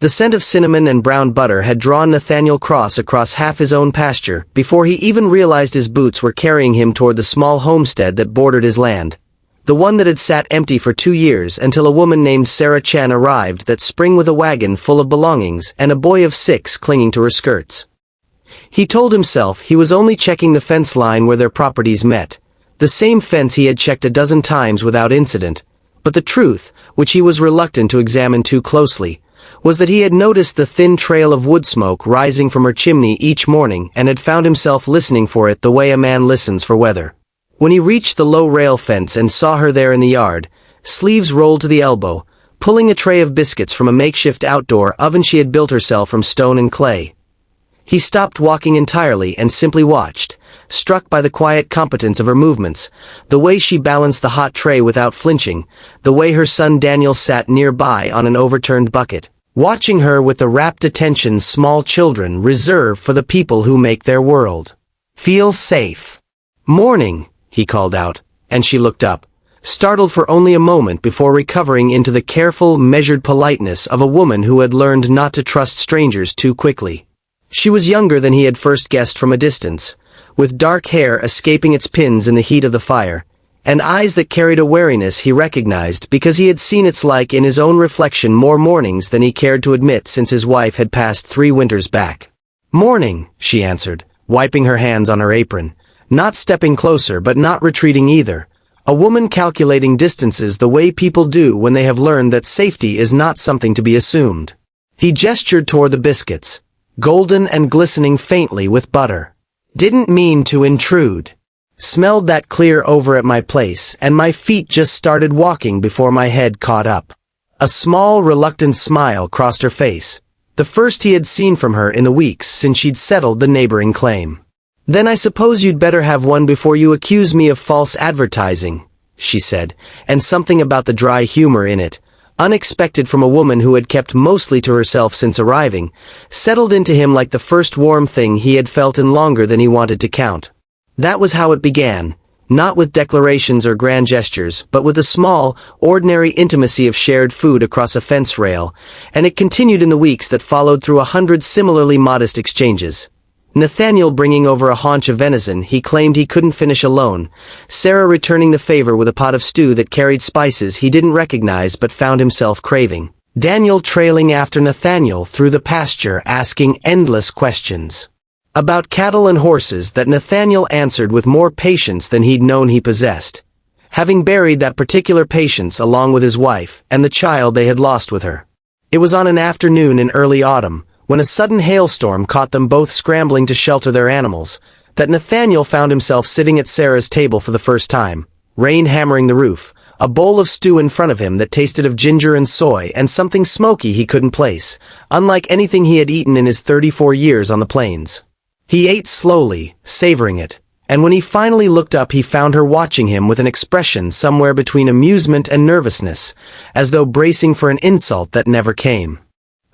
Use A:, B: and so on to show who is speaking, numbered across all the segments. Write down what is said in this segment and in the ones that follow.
A: The scent of cinnamon and brown butter had drawn Nathaniel Cross across half his own pasture before he even realized his boots were carrying him toward the small homestead that bordered his land. The one that had sat empty for 2 years until a woman named Sarah Chan arrived that spring with a wagon full of belongings and a boy of 6 clinging to her skirts. He told himself he was only checking the fence line where their properties met, the same fence he had checked a dozen times without incident, but the truth, which he was reluctant to examine too closely, was that he had noticed the thin trail of wood smoke rising from her chimney each morning and had found himself listening for it the way a man listens for weather. When he reached the low rail fence and saw her there in the yard, sleeves rolled to the elbow, pulling a tray of biscuits from a makeshift outdoor oven she had built herself from stone and clay, he stopped walking entirely and simply watched, struck by the quiet competence of her movements, the way she balanced the hot tray without flinching, the way her son Daniel sat nearby on an overturned bucket, watching her with the rapt attention small children reserve for the people who make their world. Feel safe. Morning, he called out, and she looked up, startled for only a moment before recovering into the careful, measured politeness of a woman who had learned not to trust strangers too quickly. She was younger than he had first guessed from a distance, with dark hair escaping its pins in the heat of the fire, and eyes that carried a wariness he recognized because he had seen its like in his own reflection more mornings than he cared to admit since his wife had passed 3 winters back. "Morning," she answered, wiping her hands on her apron, not stepping closer but not retreating either, a woman calculating distances the way people do when they have learned that safety is not something to be assumed. He gestured toward the biscuits, golden and glistening faintly with butter. "Didn't mean to intrude. Smelled that clear over at my place and my feet just started walking before my head caught up." A small, reluctant smile crossed her face, the first he had seen from her in the weeks since she'd settled the neighboring claim. "Then I suppose you'd better have one before you accuse me of false advertising," she said, and something about the dry humor in it, unexpected from a woman who had kept mostly to herself since arriving, settled into him like the first warm thing he had felt in longer than he wanted to count. That was how it began, not with declarations or grand gestures, but with a small, ordinary intimacy of shared food across a fence rail, and it continued in the weeks that followed through 100 similarly modest exchanges. Nathaniel bringing over a haunch of venison he claimed he couldn't finish alone, Sarah returning the favor with a pot of stew that carried spices he didn't recognize but found himself craving, Daniel trailing after Nathaniel through the pasture asking endless questions about cattle and horses that Nathaniel answered with more patience than he'd known he possessed, having buried that particular patience along with his wife and the child they had lost with her. It was on an afternoon in early autumn, when a sudden hailstorm caught them both scrambling to shelter their animals, that Nathaniel found himself sitting at Sarah's table for the first time, rain hammering the roof, a bowl of stew in front of him that tasted of ginger and soy and something smoky he couldn't place, unlike anything he had eaten in his 34 years on the plains. He ate slowly, savoring it, and when he finally looked up he found her watching him with an expression somewhere between amusement and nervousness, as though bracing for an insult that never came.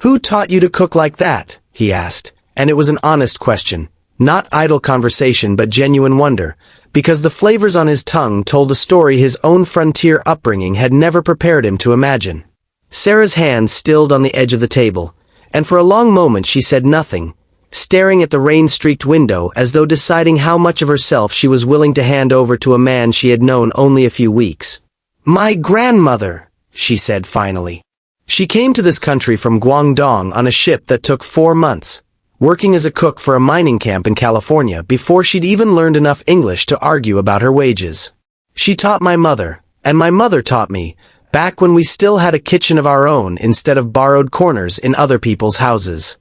A: "Who taught you to cook like that?" he asked, and it was an honest question, not idle conversation but genuine wonder, because the flavors on his tongue told a story his own frontier upbringing had never prepared him to imagine. Sarah's hand stilled on the edge of the table, and for a long moment she said nothing, staring at the rain-streaked window as though deciding how much of herself she was willing to hand over to a man she had known only a few weeks. "My grandmother," she said finally. She came to this country from Guangdong on a ship that took 4 months, working as a cook for a mining camp in California before she'd even learned enough English to argue about her wages. "She taught my mother, and my mother taught me, back when we still had a kitchen of our own instead of borrowed corners in other people's houses."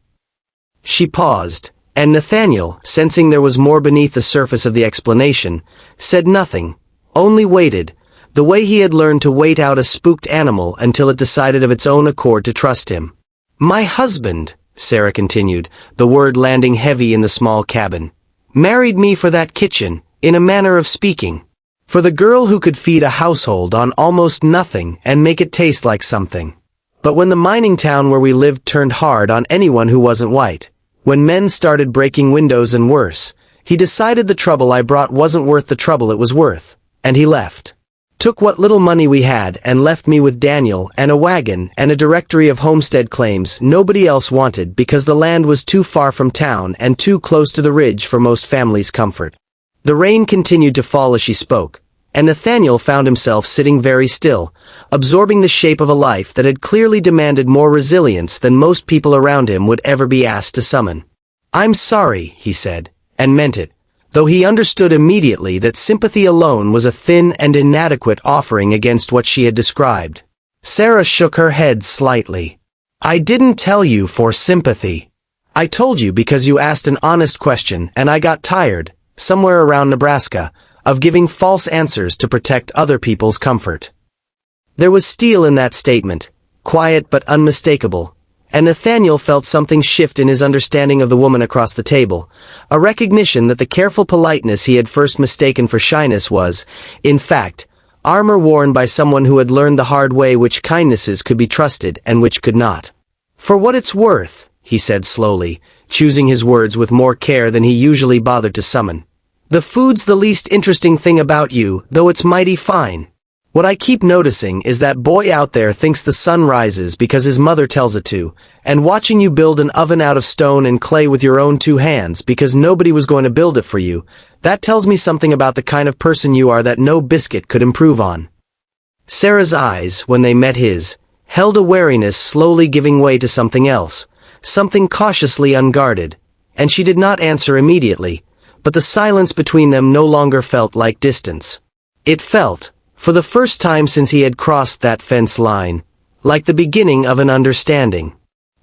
A: She paused, and Nathaniel, sensing there was more beneath the surface of the explanation, said nothing, only waited, the way he had learned to wait out a spooked animal until it decided of its own accord to trust him. "My husband," Sarah continued, the word landing heavy in the small cabin, "married me for that kitchen, in a manner of speaking. For the girl who could feed a household on almost nothing and make it taste like something. But when the mining town where we lived turned hard on anyone who wasn't white, when men started breaking windows and worse, he decided the trouble I brought wasn't worth the trouble it was worth, and he left." Took what little money we had and left me with Daniel and a wagon and a directory of homestead claims nobody else wanted because the land was too far from town and too close to the ridge for most families' comfort. The rain continued to fall as she spoke, and Nathaniel found himself sitting very still, absorbing the shape of a life that had clearly demanded more resilience than most people around him would ever be asked to summon. "I'm sorry," he said, and meant it, though he understood immediately that sympathy alone was a thin and inadequate offering against what she had described. Sarah shook her head slightly. "I didn't tell you for sympathy. I told you because you asked an honest question and I got tired, somewhere around Nebraska, of giving false answers to protect other people's comfort." There was steel in that statement, quiet but unmistakable, and Nathaniel felt something shift in his understanding of the woman across the table, a recognition that the careful politeness he had first mistaken for shyness was, in fact, armor worn by someone who had learned the hard way which kindnesses could be trusted and which could not. "For what it's worth," he said slowly, choosing his words with more care than he usually bothered to summon, "the food's the least interesting thing about you, though it's mighty fine. What I keep noticing is that boy out there thinks the sun rises because his mother tells it to, and watching you build an oven out of stone and clay with your own 2 hands because nobody was going to build it for you, that tells me something about the kind of person you are that no biscuit could improve on." Sarah's eyes, when they met his, held a wariness slowly giving way to something else, something cautiously unguarded, and she did not answer immediately, but the silence between them no longer felt like distance. It felt, for the first time since he had crossed that fence line, like the beginning of an understanding.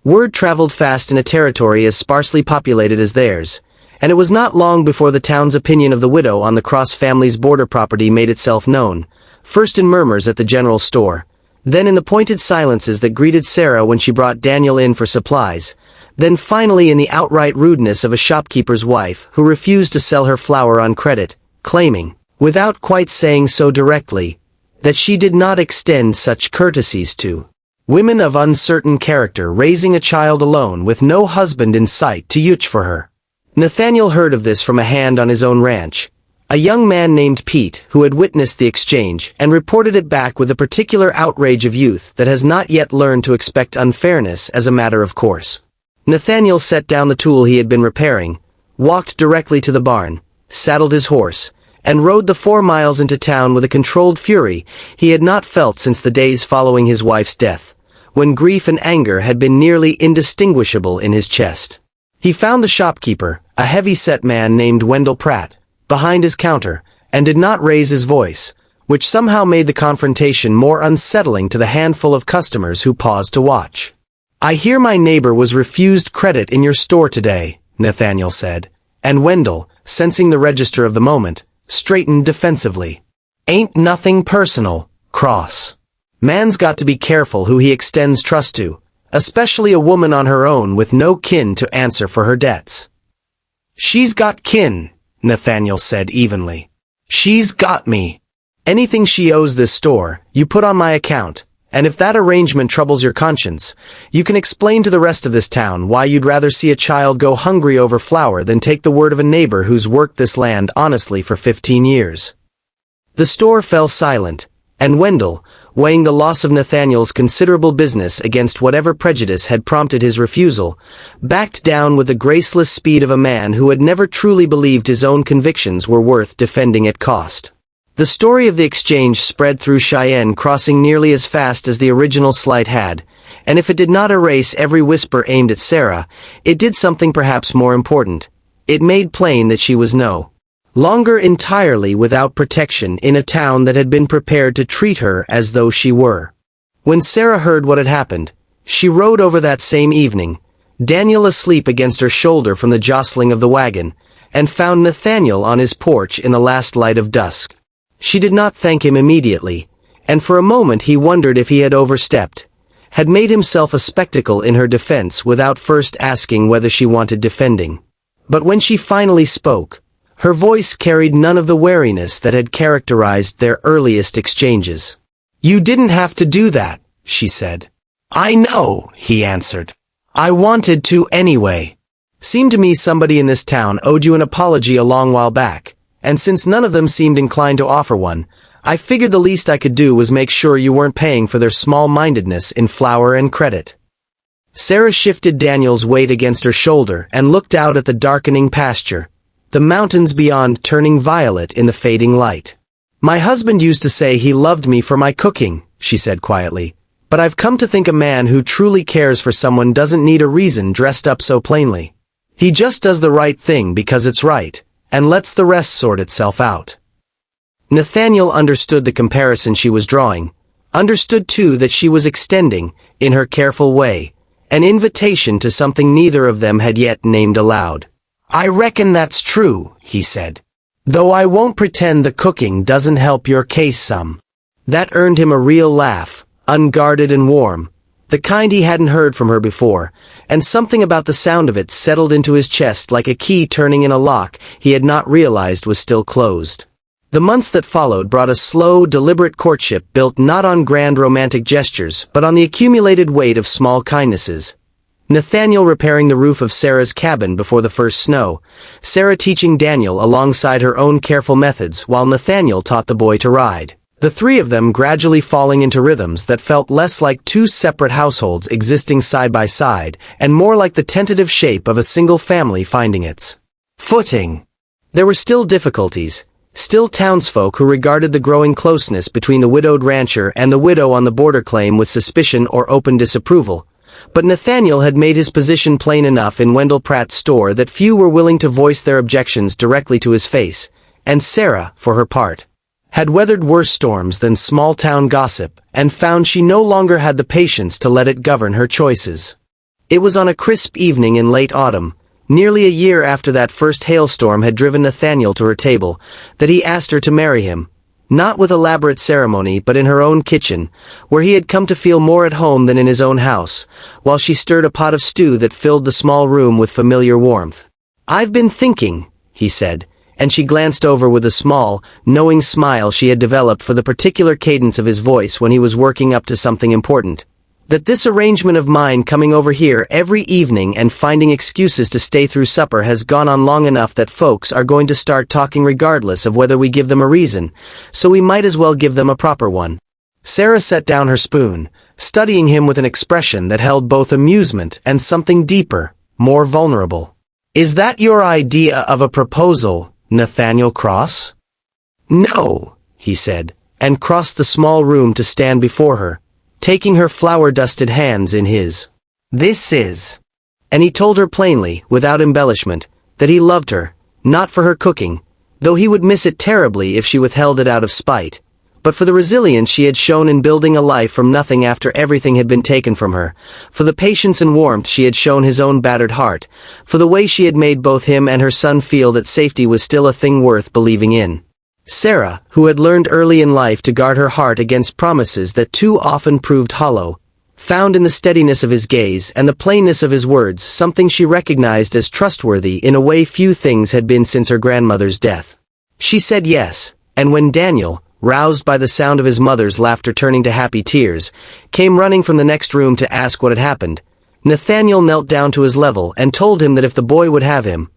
A: Word traveled fast in a territory as sparsely populated as theirs, and it was not long before the town's opinion of the widow on the Cross family's border property made itself known, first in murmurs at the general store, then in the pointed silences that greeted Sarah when she brought Daniel in for supplies, then finally in the outright rudeness of a shopkeeper's wife who refused to sell her flour on credit, claiming, without quite saying so directly, that she did not extend such courtesies to women of uncertain character raising a child alone with no husband in sight to yuch for her. Nathaniel heard of this from a hand on his own ranch, a young man named Pete who had witnessed the exchange and reported it back with a particular outrage of youth that has not yet learned to expect unfairness as a matter of course. Nathaniel set down the tool he had been repairing, walked directly to the barn, saddled his horse, and rode the 4 miles into town with a controlled fury he had not felt since the days following his wife's death, when grief and anger had been nearly indistinguishable in his chest. He found the shopkeeper, a heavy-set man named Wendell Pratt, behind his counter, and did not raise his voice, which somehow made the confrontation more unsettling to the handful of customers who paused to watch. "I hear my neighbor was refused credit in your store today," Nathaniel said, and Wendell, sensing the register of the moment, straightened defensively. "Ain't nothing personal, Cross. Man's got to be careful who he extends trust to, especially a woman on her own with no kin to answer for her debts." "She's got kin," Nathaniel said evenly. "She's got me. Anything she owes this store, you put on my account, and if that arrangement troubles your conscience, you can explain to the rest of this town why you'd rather see a child go hungry over flour than take the word of a neighbor who's worked this land honestly for 15 years. The store fell silent, and Wendell, weighing the loss of Nathaniel's considerable business against whatever prejudice had prompted his refusal, backed down with the graceless speed of a man who had never truly believed his own convictions were worth defending at cost. The story of the exchange spread through Cheyenne Crossing nearly as fast as the original slight had, and if it did not erase every whisper aimed at Sarah, it did something perhaps more important. It made plain that she was no longer entirely without protection in a town that had been prepared to treat her as though she were. When Sarah heard what had happened, she rode over that same evening, Daniel asleep against her shoulder from the jostling of the wagon, and found Nathaniel on his porch in the last light of dusk. She did not thank him immediately, and for a moment he wondered if he had overstepped, had made himself a spectacle in her defense without first asking whether she wanted defending. But when she finally spoke, her voice carried none of the wariness that had characterized their earliest exchanges. "You didn't have to do that," she said. "I know," he answered. "I wanted to anyway. Seemed to me somebody in this town owed you an apology a long while back, and since none of them seemed inclined to offer one, I figured the least I could do was make sure you weren't paying for their small-mindedness in flour and credit." Sarah shifted Daniel's weight against her shoulder and looked out at the darkening pasture, the mountains beyond turning violet in the fading light. "My husband used to say he loved me for my cooking," she said quietly, "but I've come to think a man who truly cares for someone doesn't need a reason dressed up so plainly. He just does the right thing because it's right, and lets the rest sort itself out." Nathaniel understood the comparison she was drawing, understood too that she was extending, in her careful way, an invitation to something neither of them had yet named aloud. "I reckon that's true," he said. "Though I won't pretend the cooking doesn't help your case some." That earned him a real laugh, unguarded and warm, the kind he hadn't heard from her before, and something about the sound of it settled into his chest like a key turning in a lock he had not realized was still closed. The months that followed brought a slow, deliberate courtship built not on grand romantic gestures but on the accumulated weight of small kindnesses. Nathaniel repairing the roof of Sarah's cabin before the first snow, Sarah teaching Daniel alongside her own careful methods while Nathaniel taught the boy to ride. The three of them gradually falling into rhythms that felt less like two separate households existing side by side and more like the tentative shape of a single family finding its footing. There were still difficulties, still townsfolk who regarded the growing closeness between the widowed rancher and the widow on the border claim with suspicion or open disapproval. But Nathaniel had made his position plain enough in Wendell Pratt's store that few were willing to voice their objections directly to his face, and Sarah, for her part, had weathered worse storms than small-town gossip and found she no longer had the patience to let it govern her choices. It was on a crisp evening in late autumn, nearly a year after that first hailstorm had driven Nathaniel to her table, that he asked her to marry him. Not with elaborate ceremony but in her own kitchen, where he had come to feel more at home than in his own house, while she stirred a pot of stew that filled the small room with familiar warmth. "I've been thinking," he said, and she glanced over with a small, knowing smile she had developed for the particular cadence of his voice when he was working up to something important, "that this arrangement of mine coming over here every evening and finding excuses to stay through supper has gone on long enough that folks are going to start talking regardless of whether we give them a reason, so we might as well give them a proper one." Sarah set down her spoon, studying him with an expression that held both amusement and something deeper, more vulnerable. "Is that your idea of a proposal, Nathaniel Cross?" "No," he said, and crossed the small room to stand before her, taking her flour-dusted hands in his. "This is." And he told her plainly, without embellishment, that he loved her, not for her cooking, though he would miss it terribly if she withheld it out of spite, but for the resilience she had shown in building a life from nothing after everything had been taken from her, for the patience and warmth she had shown his own battered heart, for the way she had made both him and her son feel that safety was still a thing worth believing in. Sarah, who had learned early in life to guard her heart against promises that too often proved hollow, found in the steadiness of his gaze and the plainness of his words something she recognized as trustworthy in a way few things had been since her grandmother's death. She said yes, and when Daniel, roused by the sound of his mother's laughter turning to happy tears, came running from the next room to ask what had happened, Nathaniel knelt down to his level and told him that if the boy would have him,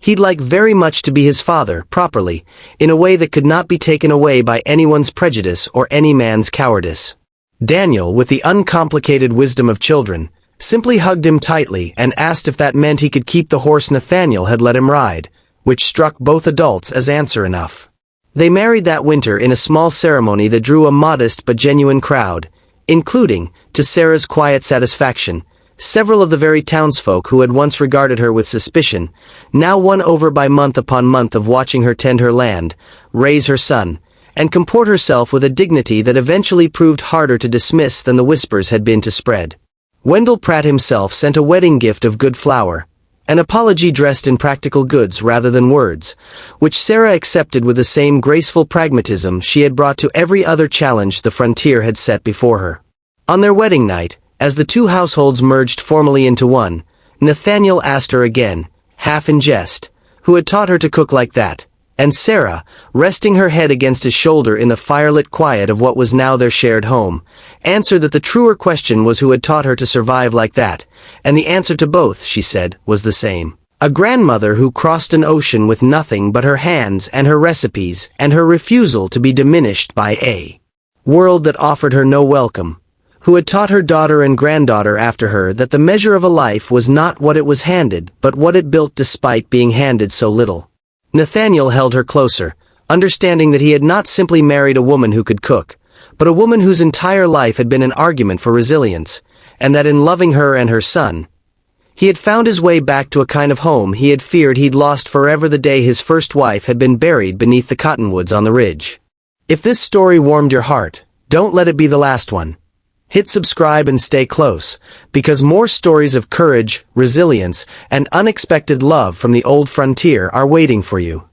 A: he'd like very much to be his father, properly, in a way that could not be taken away by anyone's prejudice or any man's cowardice. Daniel, with the uncomplicated wisdom of children, simply hugged him tightly and asked if that meant he could keep the horse Nathaniel had let him ride, which struck both adults as answer enough. They married that winter in a small ceremony that drew a modest but genuine crowd, including, to Sarah's quiet satisfaction, several of the very townsfolk who had once regarded her with suspicion, now won over by month upon month of watching her tend her land, raise her son, and comport herself with a dignity that eventually proved harder to dismiss than the whispers had been to spread. Wendell Pratt himself sent a wedding gift of good flour, an apology dressed in practical goods rather than words, which Sarah accepted with the same graceful pragmatism she had brought to every other challenge the frontier had set before her. On their wedding night, as the two households merged formally into one, Nathaniel asked her again, half in jest, who had taught her to cook like that, and Sarah, resting her head against his shoulder in the firelit quiet of what was now their shared home, answered that the truer question was who had taught her to survive like that, and the answer to both, she said, was the same. A grandmother who crossed an ocean with nothing but her hands and her recipes, and her refusal to be diminished by a world that offered her no welcome, who had taught her daughter and granddaughter after her that the measure of a life was not what it was handed, but what it built despite being handed so little. Nathaniel held her closer, understanding that he had not simply married a woman who could cook, but a woman whose entire life had been an argument for resilience, and that in loving her and her son, he had found his way back to a kind of home he had feared he'd lost forever the day his first wife had been buried beneath the cottonwoods on the ridge. If this story warmed your heart, don't let it be the last one. Hit subscribe and stay close, because more stories of courage, resilience, and unexpected love from the old frontier are waiting for you.